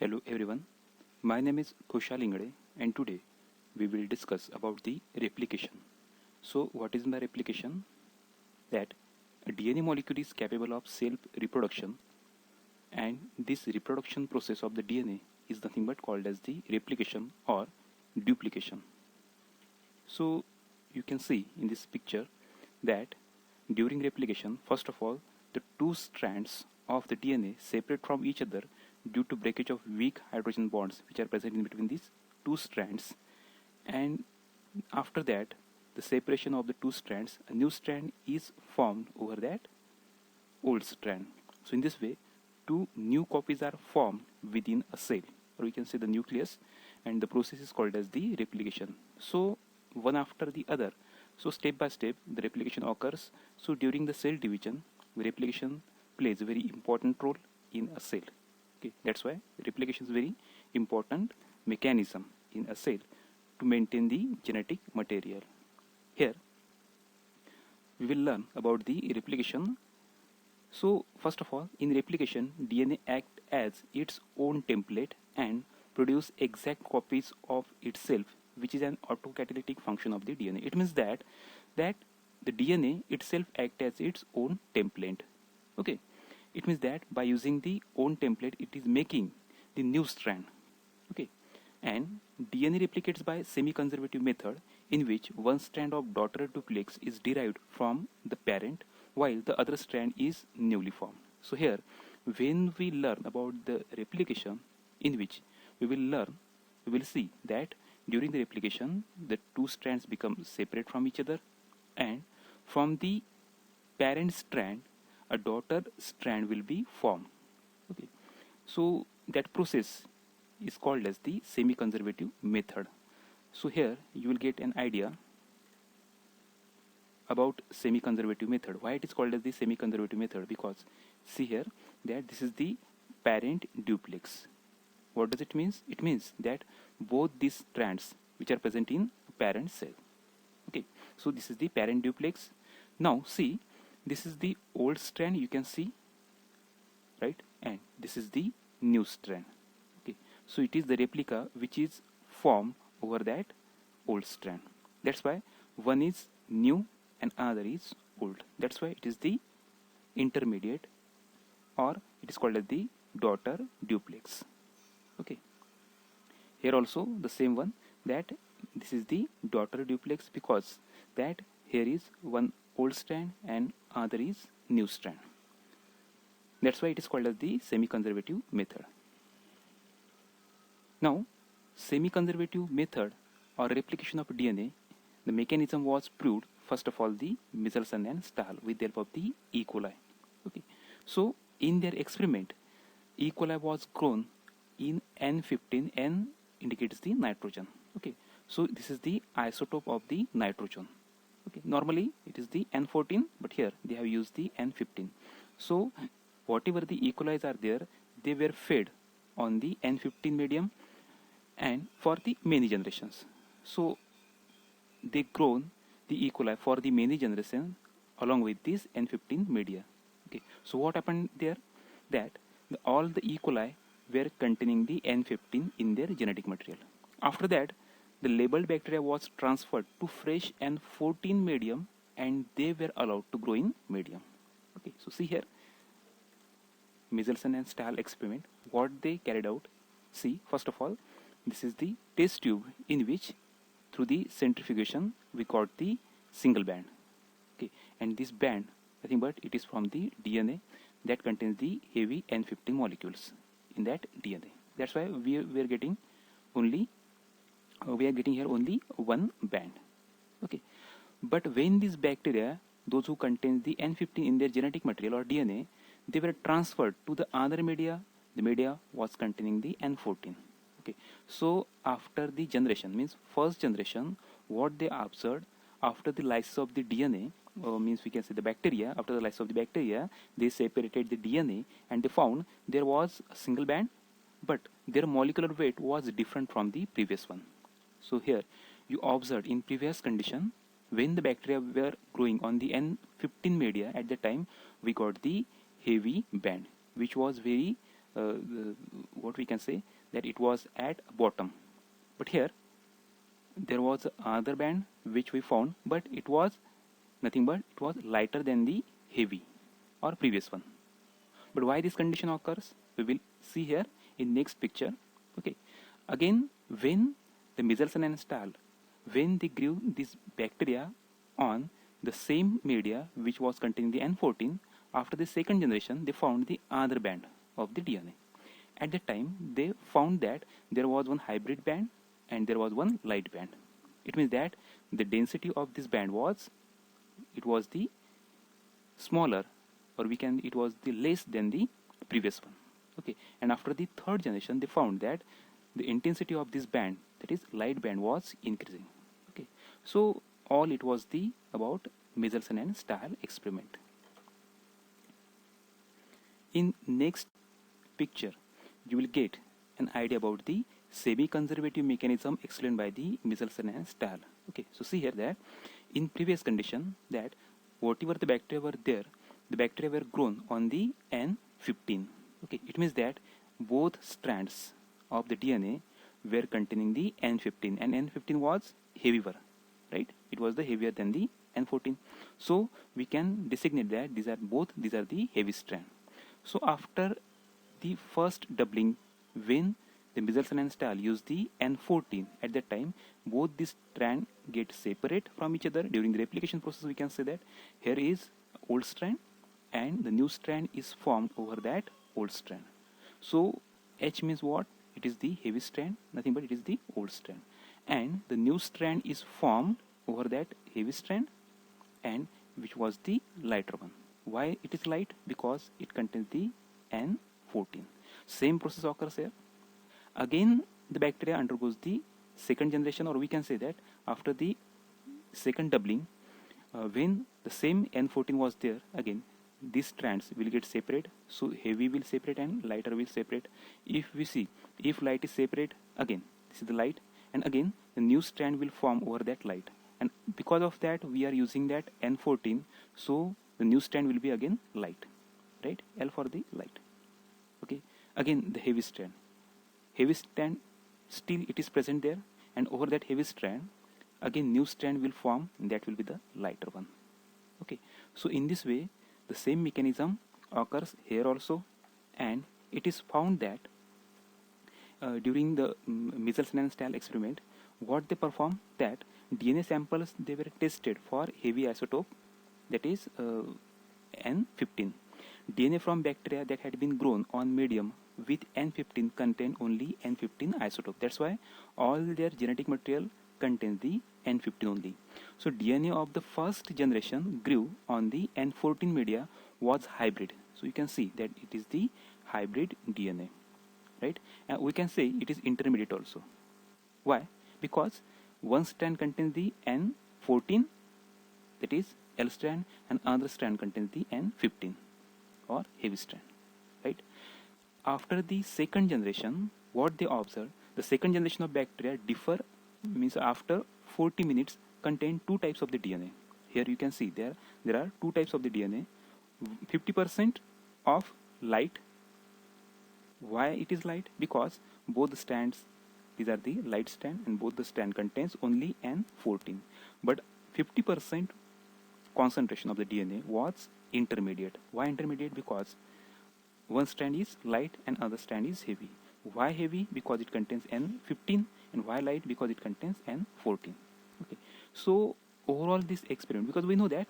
Hello everyone, my name is Kushal Ingade and today we will discuss about the replication. So what is my replication? That a DNA molecule is capable of self-reproduction and this reproduction process of the DNA is nothing but called as the replication or duplication. So you can see in this picture that during replication, first of all, the two strands of the DNA separate from each other due to breakage of weak hydrogen bonds which are present in between these two strands, and after that the separation of the two strands, a new strand is formed over that old strand. So in this way two new copies are formed within a cell, or we can say the nucleus, and the process is called as the replication. So one after the other, so step by step the replication occurs. So during the cell division, the replication plays a very important role in a cell. Okay, that's why replication is very important mechanism in a cell to maintain the genetic material. Here we will learn about the replication. So first of all, in replication, DNA acts as its own template and produce exact copies of itself, which is an autocatalytic function of the DNA. It means that the DNA itself acts as its own template. Okay, it means that by using the own template, it is making the new strand. Okay, and DNA replicates by semi-conservative method, in which one strand of daughter duplex is derived from the parent while the other strand is newly formed. So here when we learn about the replication, in which we will see that during the replication the two strands become separate from each other, and from the parent strand a daughter strand will be formed. Okay, so that process is called as the semi-conservative method. So here you will get an idea about semi-conservative method. Why it is called as the semi-conservative method? Because see here that this is the parent duplex. What does it mean? It means that both these strands which are present in parent cell. Okay, so this is the parent duplex. Now see, this is the old strand, you can see, right, and this is the new strand. Okay, so it is the replica which is formed over that old strand. That's why one is new and another is old. That's why it is the intermediate, or it is called as the daughter duplex. Okay, here also the same one, that this is the daughter duplex because that here is one old strand and other is new strand. That's why it is called as the semi-conservative method. Now semi-conservative method or replication of DNA, the mechanism was proved first of all the Michelson and Stahl with the help of the E. coli. Okay, so in their experiment E. coli was grown in N15. N indicates the nitrogen. Okay, so this is the isotope of the nitrogen. Okay, normally it is the N14, but here they have used the N15. So whatever the E. coli are there, they were fed on the N15 medium and for the many generations. So they grown the E. coli for the many generations along with this N15 media. Okay, so what happened there? That all the E. coli were containing the N15 in their genetic material. After that, the labeled bacteria was transferred to fresh N14 medium and they were allowed to grow in medium. Okay, so see here, Michelson and Stahl experiment, what they carried out. See, first of all, this is the test tube in which through the centrifugation we got the single band. Okay, and this band, nothing but it is from the DNA that contains the heavy N15 molecules in that DNA. That's why we are getting only here only one band. Okay, but when these bacteria, those who contain the N15 in their genetic material or DNA, they were transferred to the other media. The media was containing the N14. Okay, so after the generation, means first generation, what they observed after the lysis of the DNA, means we can say the bacteria, after the lysis of the bacteria, they separated the DNA and they found there was a single band, but their molecular weight was different from the previous one. So here you observed in previous condition, when the bacteria were growing on the N15 media, at the time we got the heavy band which was very what we can say, that it was at bottom. But here there was another band which we found, but it was nothing but it was lighter than the heavy or previous one. But why this condition occurs, we will see here in next picture. Okay, again, when the Michelson and Stahl, when they grew this bacteria on the same media which was containing the N14, after the second generation they found the other band of the DNA. At that time they found that there was one hybrid band and there was one light band. It means that the density of this band was, it was the smaller, or we can, it was the less than the previous one. Okay, and after the third generation they found that the intensity of this band, that is light band, was increasing. Okay, so all it was the about Michelson and Stahl experiment. In next picture you will get an idea about the semi-conservative mechanism explained by the Michelson and Stahl. Okay, so see here that in previous condition that whatever the bacteria were there, the bacteria were grown on the N15. Okay, it means that both strands of the DNA were containing the N15, and N15 was heavier, right? It was the heavier than the N14. So we can designate that these are the heavy strand. So after the first doubling, when the Michelson and Stahl used the N14, at that time both these strands get separate from each other. During the replication process we can say that here is old strand and the new strand is formed over that old strand. So H means what? It is the heavy strand, nothing but it is the old strand, and the new strand is formed over that heavy strand, and which was the lighter one. Why it is light? Because it contains the N14. Same process occurs here. Again the bacteria undergoes the second generation, or we can say that after the second doubling, when the same N14 was there, again these strands will get separate. So heavy will separate and lighter will separate. If we see, if light is separate, again this is the light, and again the new strand will form over that light, and because of that we are using that N14, so the new strand will be again light, right? L for the light. Okay, again the heavy strand still it is present there, and over that heavy strand again new strand will form, and that will be the lighter one. Okay, so in this way the same mechanism occurs here also, and it is found that during the Michelson and Stahl experiment, what they performed, that DNA samples they were tested for heavy isotope, that is N15. DNA from bacteria that had been grown on medium with N15 contain only N15 isotope. That's why all their genetic material contains the N15 only. So DNA of the first generation grew on the N14 media was hybrid. So you can see that it is the hybrid DNA, right? And we can say it is intermediate also. Why? Because one strand contains the N14, that is L strand, and another strand contains the N15 or heavy strand, right? After the second generation, what they observed, the second generation of bacteria differ, means after 40 minutes contain two types of the DNA. Here you can see there are two types of the DNA, 50% of light. Why it is light? Because both the strands, these are the light strand, and both the strand contains only N14, but 50% concentration of the DNA was intermediate. Why intermediate? Because one strand is light and other strand is heavy. Why heavy? Because it contains N15, and why light? Because it contains N14. Okay, so overall this experiment, because we know that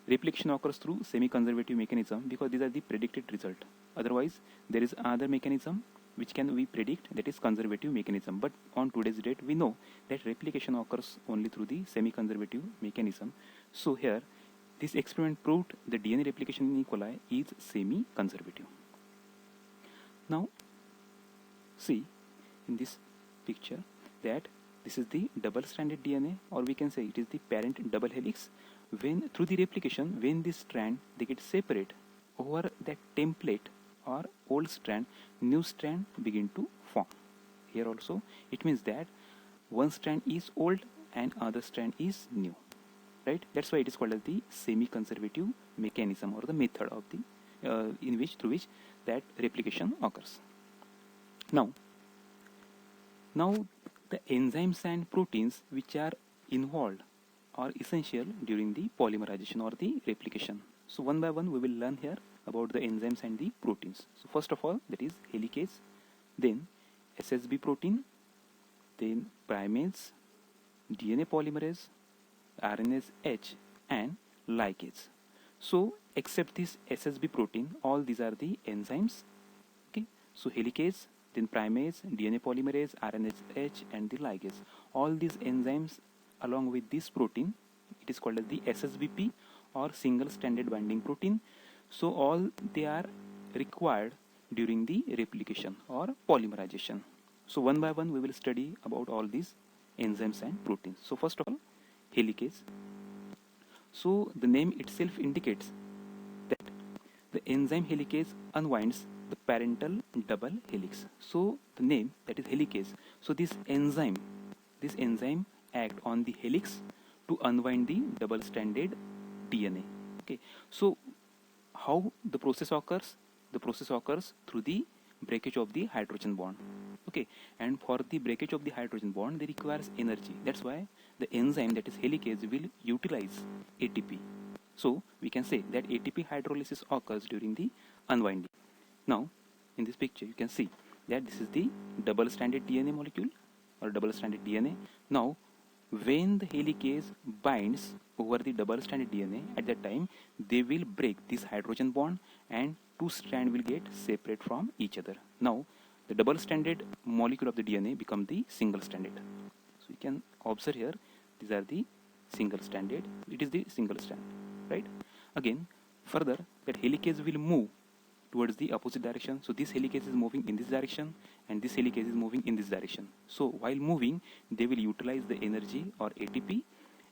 replication occurs through semi-conservative mechanism, because these are the predicted result. Otherwise there is another mechanism which can we predict, that is conservative mechanism. But on today's date we know that replication occurs only through the semi-conservative mechanism. So here this experiment proved the DNA replication in E. coli is semi-conservative. Now see in this picture that this is the double-stranded DNA, or we can say it is the parent double helix. When through the replication, when this strand they get separate, over that template or old strand, new strand begin to form. Here also it means that one strand is old and other strand is new, right? That's why it is called as the semi-conservative mechanism or the method of the through which that replication occurs. Now the enzymes and proteins which are involved are essential during the polymerization or the replication. So one by one we will learn here about the enzymes and the proteins. So first of all, that is helicase, then SSB protein, then primase, DNA polymerase, RNase H, and ligase. So except this SSB protein, all these are the enzymes. Okay, so helicase, then primase, DNA polymerase, RNase H, and the ligase. All these enzymes along with this protein, it is called as the SSBP or single stranded binding protein. So all they are required during the replication or polymerization. So one by one we will study about all these enzymes and proteins. So first of all, helicase. So the name itself indicates that the enzyme helicase unwinds the parental double helix. So the name, that is helicase. So this enzyme act on the helix to unwind the double stranded DNA. Okay, so how the process occurs? The process occurs through the breakage of the hydrogen bond. Okay, and for the breakage of the hydrogen bond, they requires energy. That's why the enzyme, that is helicase, will utilize ATP. So we can say that ATP hydrolysis occurs during the unwinding. Now in this picture you can see that this is the double stranded DNA molecule or double stranded DNA. Now when the helicase binds over the double stranded DNA, at that time they will break this hydrogen bond and two strands will get separate from each other. Now the double stranded molecule of the DNA become the single stranded. So you can observe here, these are the single stranded, it is the single strand, right? Again further, that helicase will move towards the opposite direction. So this helicase is moving in this direction and this helicase is moving in this direction. So while moving, they will utilize the energy or ATP,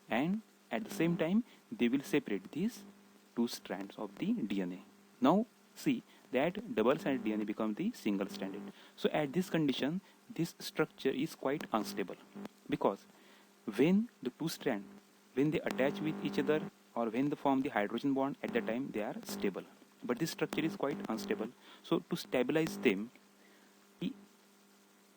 and at the same time they will separate these two strands of the DNA. Now see that double stranded DNA becomes the single stranded. So at this condition, this structure is quite unstable, because when the two strands, when they attach with each other or when they form the hydrogen bond, at that time they are stable, but this structure is quite unstable. So to stabilize them, the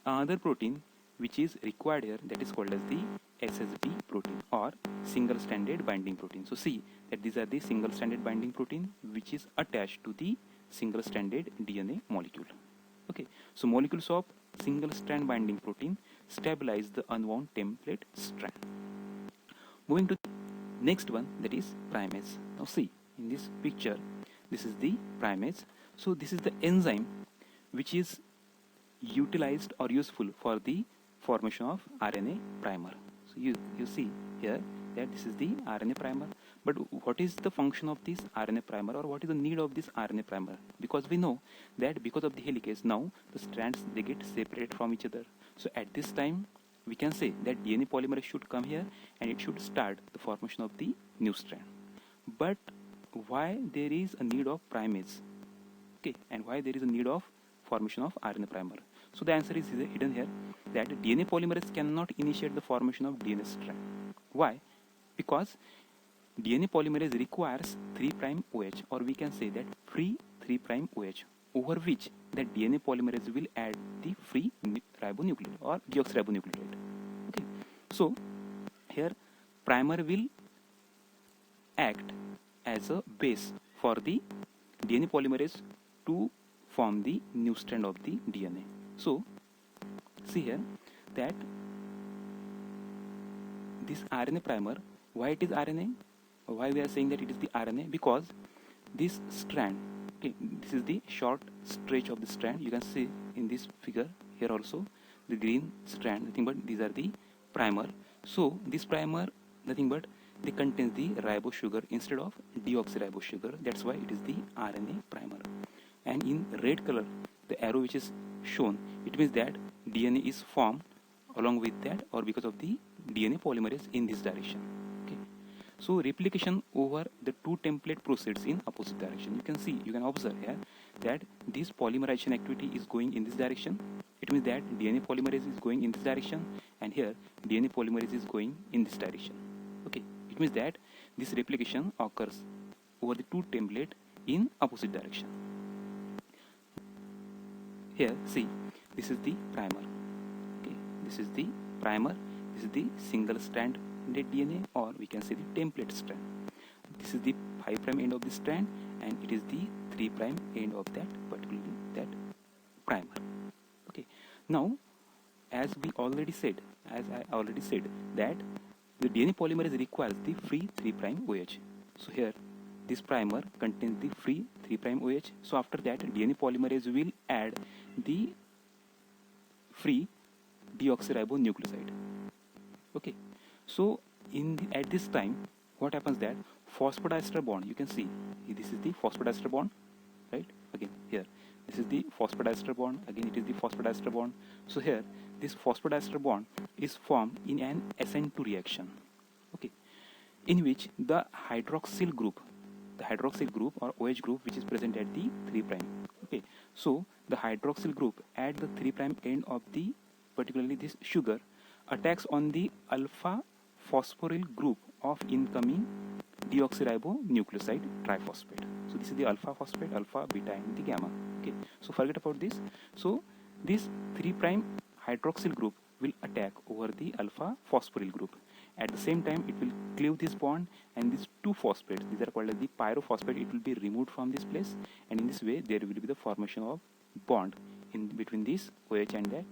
other protein which is required here, that is called as the SSB protein or single stranded binding protein. So see that these are the single stranded binding protein which is attached to the single stranded DNA molecule. Okay, so molecules of single strand binding protein stabilize the unwound template strand. Moving to the next one, that is primase. Now see in this picture, this is the primase. So this is the enzyme which is utilized or useful for the formation of RNA primer. So you see here that this is the RNA primer. But what is the function of this RNA primer, or what is the need of this RNA primer? Because we know that because of the helicase, now the strands, they get separated from each other. So at this time we can say that DNA polymerase should come here and it should start the formation of the new strand. But why there is a need of primase? Okay, and why there is a need of formation of RNA primer? So the answer is hidden here, that DNA polymerase cannot initiate the formation of DNA strand. Why? Because DNA polymerase requires 3' OH, or we can say that free 3' OH, over which that DNA polymerase will add the free ribonucleotide or deoxyribonucleotide. Okay, so here primer will act as a base for the DNA polymerase to form the new strand of the DNA. So see here that this RNA primer, why it is RNA? Why we are saying that it is the RNA? Because this strand, okay, this is the short stretch of the strand. You can see in this figure here also the green strand, nothing but these are the primer. So this primer, nothing but they contain the ribose sugar instead of deoxyribose sugar. That's why it is the RNA primer. And in red color, the arrow which is shown, it means that DNA is formed along with that or because of the DNA polymerase in this direction. Okay, so replication over the two template proceeds in opposite direction. You can see, you can observe here that this polymerization activity is going in this direction. It means that DNA polymerase is going in this direction, and here DNA polymerase is going in this direction. Okay, it means that this replication occurs over the two template in opposite direction. Here, see, this is the primer. Okay, this is the primer. This is the single stranded DNA, or we can say the template strand. This is the 5' end of the strand, and it is the 3' end of that particularly that primer. Okay, now as I already said that the DNA polymerase requires the free 3' OH. So here this primer contains the free 3' OH. So after that DNA polymerase will add the free deoxyribonucleoside. Okay, so at this time what happens that phosphodiester bond, you can see this is the phosphodiester bond, right? Again here this is the phosphodiester bond, again it is the phosphodiester bond. So here this phosphodiester bond is formed in an SN2 reaction, okay, in which the hydroxyl group or OH group which is present at the 3', okay, so the hydroxyl group at the 3' end of the particularly this sugar attacks on the alpha phosphoryl group of incoming deoxyribonucleoside triphosphate. So this is the alpha phosphate, alpha, beta and the gamma. Okay, so forget about this. So this 3' hydroxyl group will attack over the alpha phosphoryl group. At the same time it will cleave this bond, and these two phosphates, these are called as the pyrophosphate, it will be removed from this place, and in this way there will be the formation of bond in between this OH and that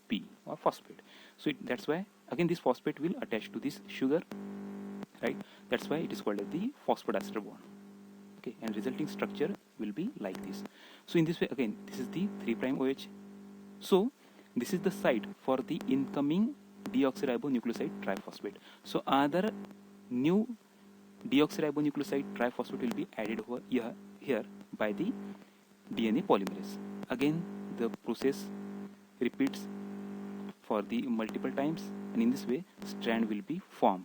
P or phosphate. So that's why again this phosphate will attach to this sugar, right? That's why it is called as the phosphodiester bond. Okay, and resulting structure will be like this. So in this way again this is the 3' OH. So this is the site for the incoming deoxyribonucleoside triphosphate. So other new deoxyribonucleoside triphosphate will be added over here by the DNA polymerase. Again the process repeats for the multiple times, and in this way strand will be formed,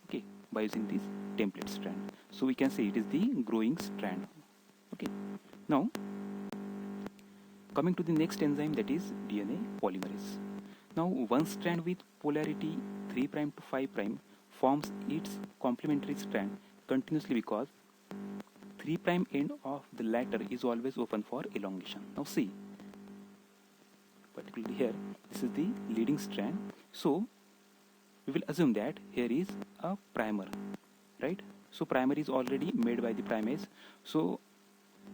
okay, by using this template strand. So we can say it is the growing strand. Okay, now coming to the next enzyme, that is DNA polymerase. Now one strand with polarity 3' to 5' forms its complementary strand continuously because 3' end of the latter is always open for elongation. Now see, particularly here this is the leading strand, so we will assume that here is a primer, right? So primer is already made by the primase, so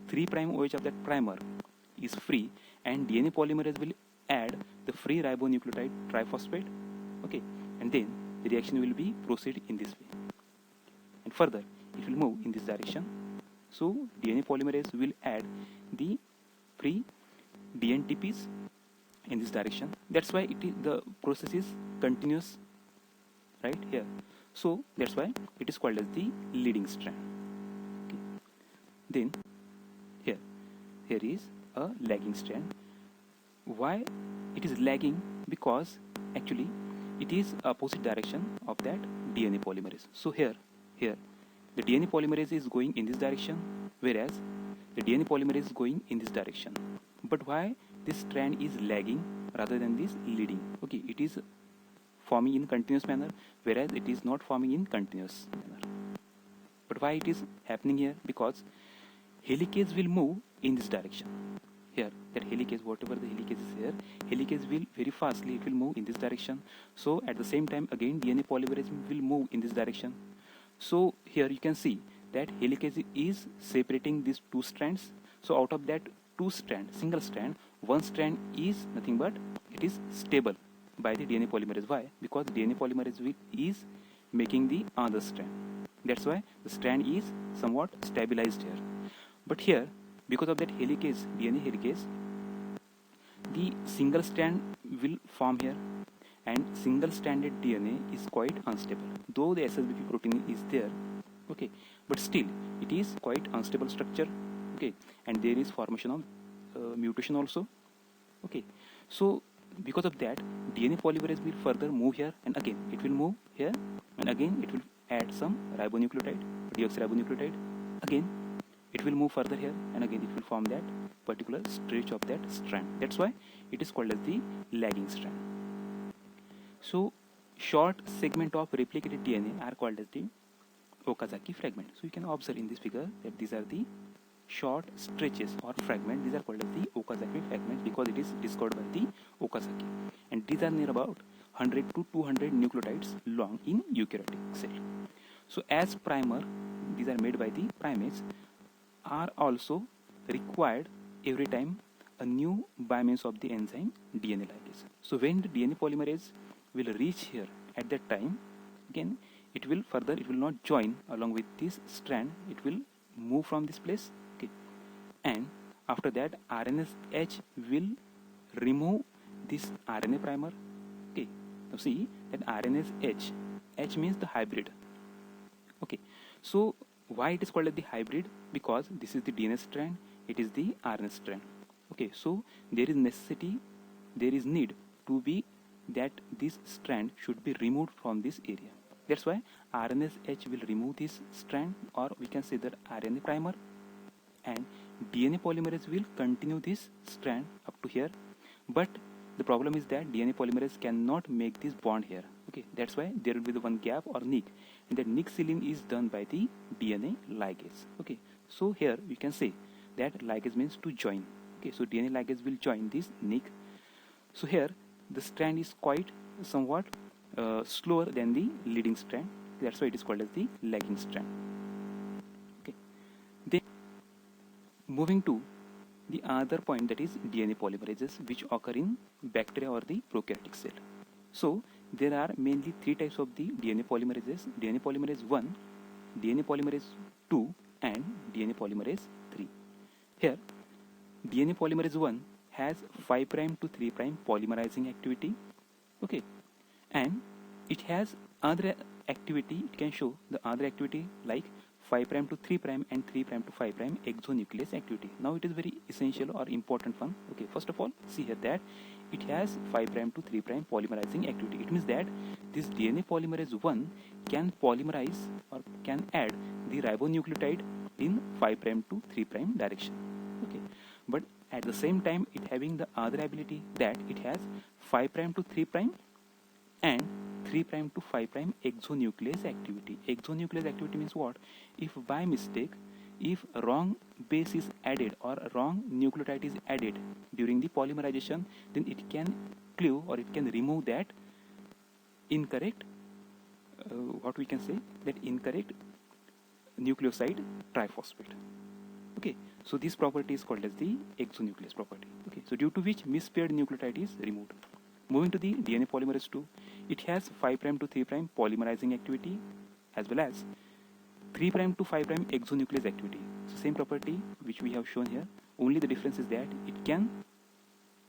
3' OH of that primer is free, and DNA polymerase will add the free ribonucleotide triphosphate, okay, and then the reaction will be proceed in this way, and further it will move in this direction. So DNA polymerase will add the free DNTPs in this direction. That's why the process is continuous, right here. So that's why it is called as the leading strand. Okay. Then here is a lagging strand. Why it is lagging? Because actually it is opposite direction of that DNA polymerase. So here the DNA polymerase is going in this direction, whereas the DNA polymerase is going in this direction. But why this strand is lagging rather than this leading? Okay, it is forming in continuous manner, whereas it is not forming in continuous manner. But why it is happening here? Because helicase will move in this direction. Here, that helicase, whatever the helicase is here, helicase will very fastly, it will move in this direction. So at the same time again DNA polymerase will move in this direction. So here you can see that helicase is separating these two strands. So out of that two strand, single strand, one strand is nothing but it is stable by the DNA polymerase. Why? Because DNA polymerase is making the other strand. That's why the strand is somewhat stabilized here. But here, because of that helicase, DNA helicase, the single strand will form here, and single stranded DNA is quite unstable. Though the SSBP protein is there, okay, but still it is quite unstable structure, okay, and there is formation of mutation also, okay. So because of that DNA polymerase will further move here, and again it will move here, and again it will add some ribonucleotide, deoxyribonucleotide, again it will move further here, and again it will form that particular stretch of that strand. That's why it is called as the lagging strand. So short segment of replicated DNA are called as the Okazaki fragment. So you can observe in this figure that these are the short stretches or fragments. These are called as the Okazaki fragments because it is discovered by the Okazaki, and these are near about 100 to 200 nucleotides long in eukaryotic cell. So as primer, these are made by the primates, are also required every time a new by means of the enzyme DNA ligase. So when the DNA polymerase will reach here at that time, again it will not join along with this strand, it will move from this place, okay, and after that RNase will remove this RNA primer, okay. Now see that RNase H means the hybrid, okay. So why it is called as the hybrid? Because this is the DNA strand, it is the RNA strand, okay. So there is need to be that this strand should be removed from this area. That's why RNase will remove this strand, or we can say that RNA primer, and DNA polymerase will continue this strand up to here. But the problem is that DNA polymerase cannot make this bond here, okay. That's why there will be the one gap or nick, and that nick sealing is done by the DNA ligase, okay. So here we can say that ligase means to join, okay. So DNA ligase will join this nick. So here the strand is quite somewhat slower than the leading strand. That's why it is called as the lagging strand, okay. Then moving to the other point, that is DNA polymerases, which occur in bacteria or the prokaryotic cell. So there are mainly three types of the DNA polymerases: DNA polymerase 1, DNA polymerase 2, and DNA polymerase 3. Here DNA polymerase 1 has 5' to 3' polymerizing activity, okay, and it has other activity. It can show the other activity like 5' to 3' and 3' to 5' exonuclease activity. Now it is very essential or important one, okay. First of all, see here that it has 5' to 3' polymerizing activity. It means that this DNA polymerase 1 can polymerize or can add the ribonucleotide in 5' to 3' direction, okay. But at the same time, it having the other ability that it has 5' to 3' and 3' to 5' exonuclease activity. Exonuclease activity means what? If by mistake, if a wrong base is added or a wrong nucleotide is added during the polymerization, then it can cleave or it can remove that incorrect, what we can say, that incorrect nucleoside triphosphate, okay. So this property is called as the exonuclease property, okay. So due to which mispaired nucleotide is removed. Moving to the DNA polymerase 2, it has 5' to 3' polymerizing activity as well as 3' to 5' exonuclease activity. So same property which we have shown here, only the difference is that it can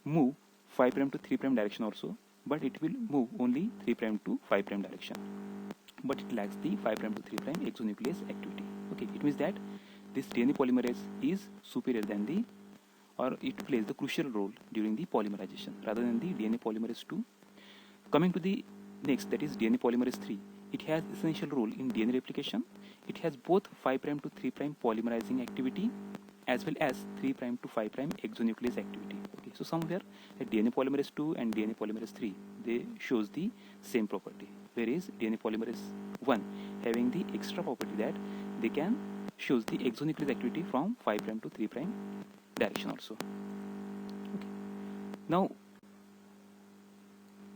move 5' to 3' direction also, but it will move only 3' to 5' direction, but it lacks the 5' to 3' exonuclease activity, okay. It means that this DNA polymerase is superior than the, or it plays the crucial role during the polymerization rather than the DNA polymerase 2. Coming to the next, that is DNA polymerase 3. It has essential role in DNA replication. It has both 5' to 3' polymerizing activity as well as 3' to 5' exonuclease activity, okay. So somewhere that DNA polymerase 2 and DNA polymerase 3, they shows the same property, whereas DNA polymerase 1 having the extra property that they can shows the exonuclease activity from 5' to 3' direction also, okay. Now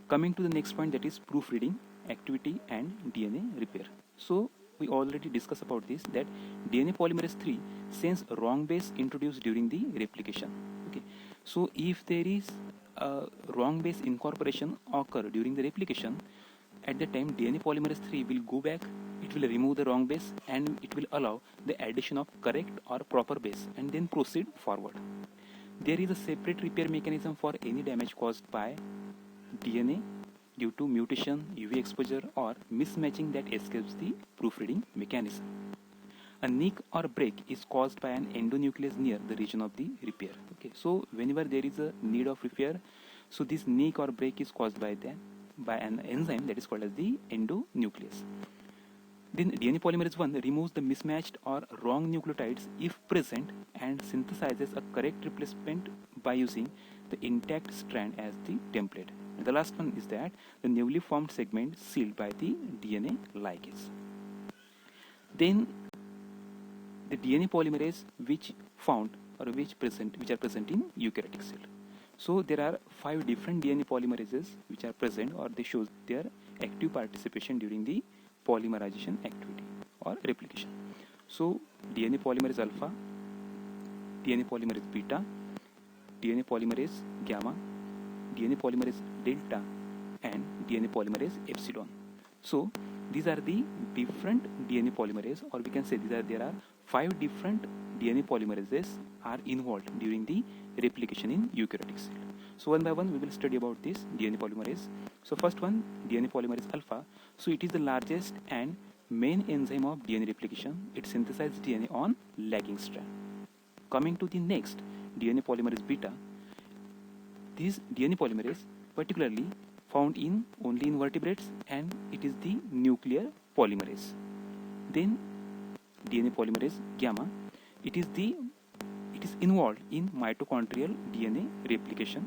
coming to the next point, that is proofreading activity and DNA repair. So we already discussed about this, that DNA polymerase 3 sends a wrong base introduced during the replication, okay. So if there is a wrong base incorporation occur during the replication, at the time DNA polymerase 3 will go back, it will remove the wrong base and it will allow the addition of correct or proper base and then proceed forward. There is a separate repair mechanism for any damage caused by DNA due to mutation, UV exposure or mismatching that escapes the proofreading mechanism. A nick or break is caused by an endonuclease near the region of the repair, okay. So whenever there is a need of repair, so this nick or break is caused by an enzyme that is called as the endonuclease. Then DNA polymerase 1 removes the mismatched or wrong nucleotides if present and synthesizes a correct replacement by using the intact strand as the template. And the last one is that the newly formed segment sealed by the DNA ligase. Then the DNA polymerase which found or which are present in eukaryotic cell. So there are 5 different DNA polymerases which are present, or they show their active participation during the polymerization activity or replication. So DNA polymerase alpha, DNA polymerase beta, DNA polymerase gamma, DNA polymerase delta, and DNA polymerase epsilon. So these are the different DNA polymerase, or we can say there are 5 different DNA polymerases are involved during the replication in eukaryotic cell. So one by one we will study about this DNA polymerase. So first one, DNA polymerase alpha. So it is the largest and main enzyme of DNA replication. It synthesizes DNA on lagging strand. Coming to the next, DNA polymerase beta. This DNA polymerase particularly found in only in vertebrates, and it is the nuclear polymerase. Then DNA polymerase gamma. It is involved in mitochondrial DNA replication.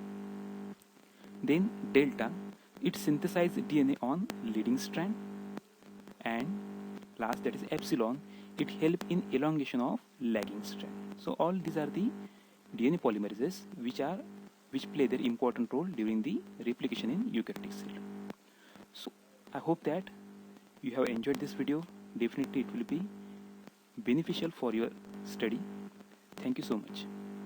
Then delta, it synthesizes DNA on leading strand. And last, that is epsilon, it helps in elongation of lagging strand. So all these are the DNA polymerases which play their important role during the replication in eukaryotic cell. So I hope that you have enjoyed this video. Definitely it will be beneficial for your study. Thank you so much.